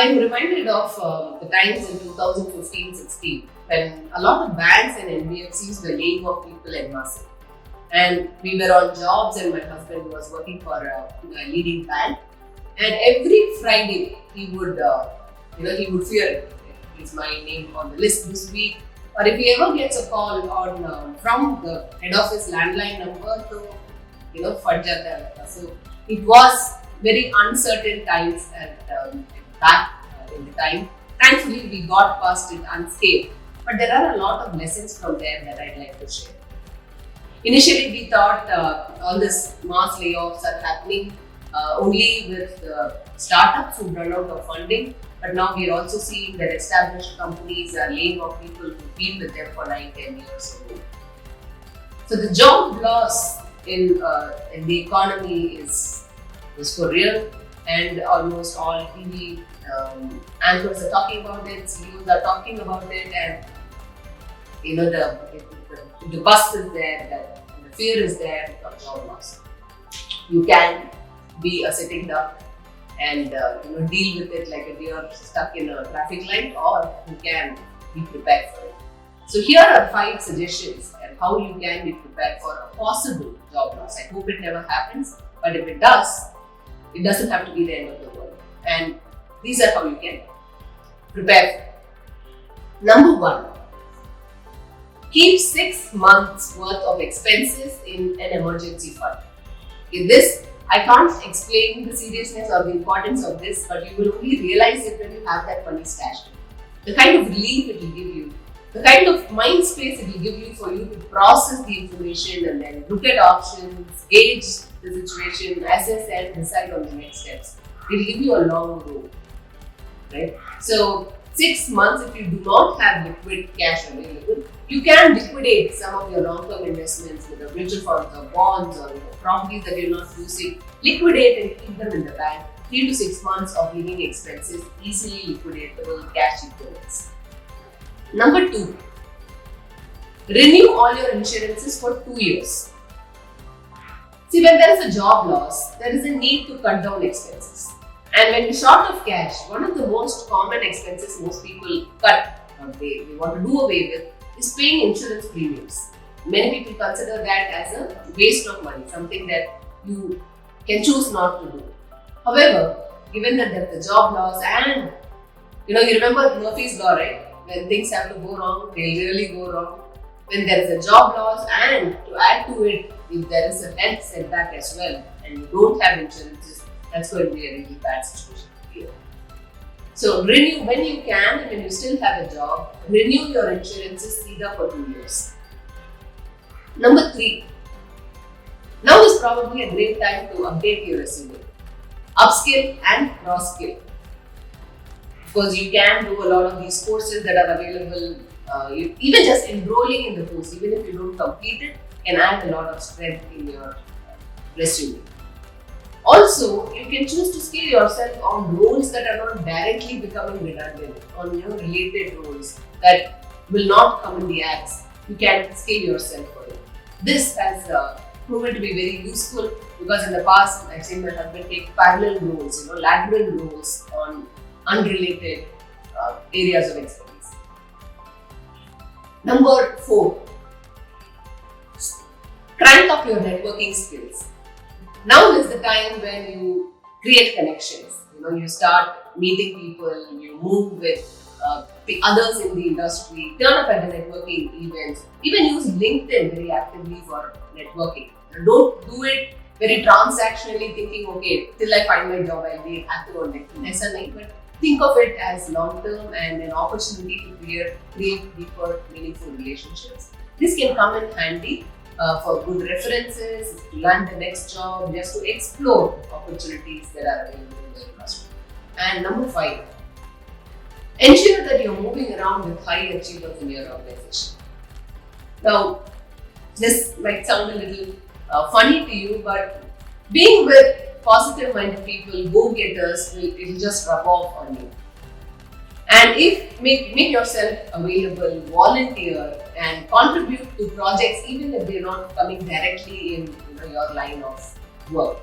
I'm reminded of the times in 2015-16 when a lot of banks and NBFCs were laying off people en masse. And we were on jobs, and my husband was working for a leading bank. And every Friday he would, he would fear it. Is my name on the list this week? Or if he ever gets a call on from the head office landline number to, fudge at. So it was very uncertain times back in the time. Thankfully, we got past it unscathed. But there are a lot of lessons from there that I'd like to share. Initially, we thought all this mass layoffs are happening only with startups who run out of funding. But now we are also seeing that established companies are laying off people who've been with them for 9-10 years. So the job loss in the economy is for real, and almost all TV anchors are talking about it, CEOs are talking about it, and the bust is there, the fear is there of job loss. You can be a sitting duck and deal with it like a deer stuck in a traffic light, or you can be prepared for it. So here are 5 suggestions on how you can be prepared for a possible job loss. I hope it never happens, but if it does, it doesn't have to be the end of the world. And these are how you can prepare for it. Number 1, keep 6 months worth of expenses in an emergency fund. I can't explain the seriousness or the importance of this, but you will only realize it when you have that money stashed. The kind of relief it will give you, the kind of mind space it will give you for you to process the information and then look at options, gauge the situation, assess and decide on the next steps. It will give you a long road, right? So 6 months, if you do not have liquid cash available, you can liquidate some of your long-term investments with the mutual funds or bonds or properties that you're not using. Liquidate and keep them in the bank. 3 to 6 months of living expenses, easily liquidatable cash equivalents. Number 2, renew all your insurances for 2 years. See, when there is a job loss, there is a need to cut down expenses. And when you're short of cash, one of the most common expenses most people cut or they want to do away with is paying insurance premiums. Many people consider that as a waste of money, something that you can choose not to do. However, given that there's a job loss and you remember Murphy's Law, right? When things have to go wrong, they really go wrong. When there is a job loss and to add to it, if there is a health setback as well and you don't have insurances, that's going to be a really bad situation for you. So renew when you can, and when you still have a job, renew your insurances either for 2 years. Number 3, now is probably a great time to update your resume. Upskill and cross-skill. Because you can do a lot of these courses that are available, even just enrolling in the course, even if you don't complete it, can add a lot of strength in your resume. Also, you can choose to skill yourself on roles that are not directly becoming redundant, on related roles that will not come in the ads. You can skill yourself for it. This has proven to be very useful because in the past I've seen my husband take parallel roles, lateral roles on unrelated areas of expertise. Number 4, crank up your networking skills. Now is the time when you create connections. You start meeting people, you move with the others in the industry, turn up at the networking events, even use LinkedIn very actively for networking. Don't do it very transactionally thinking, okay, till I find my job, I'll be active on LinkedIn. But think of it as long-term and an opportunity to create deeper, meaningful relationships. This can come in handy for good references, to land the next job, just to explore opportunities that are available in the industry. And number 5, ensure that you're moving around with high achievers in your organization. Now, this might sound a little funny to you, but being with positive-minded people, go-getters, it'll just rub off on you. And make yourself available, volunteer, and contribute to projects even if they're not coming directly in your line of work.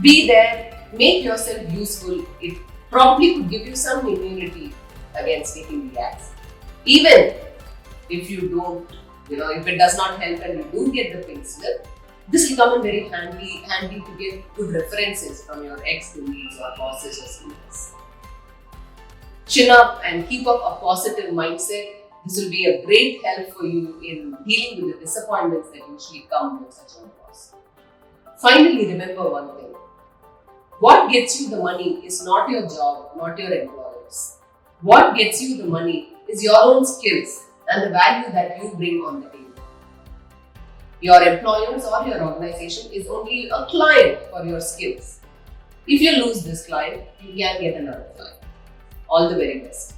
Be there, make yourself useful. It probably could give you some immunity against taking the axe. Even if you don't, if it does not help and you do get the pink slip, this will come in very handy to get good references from your ex-colleagues or bosses or seniors. Chin up and keep up a positive mindset. This will be a great help for you in dealing with the disappointments that usually come with such a loss. Finally, remember one thing. What gets you the money is not your job, not your employers. What gets you the money is your own skills and the value that you bring on the table. Your employers or your organization is only a client for your skills. If you lose this client, you can get another client. All the very best.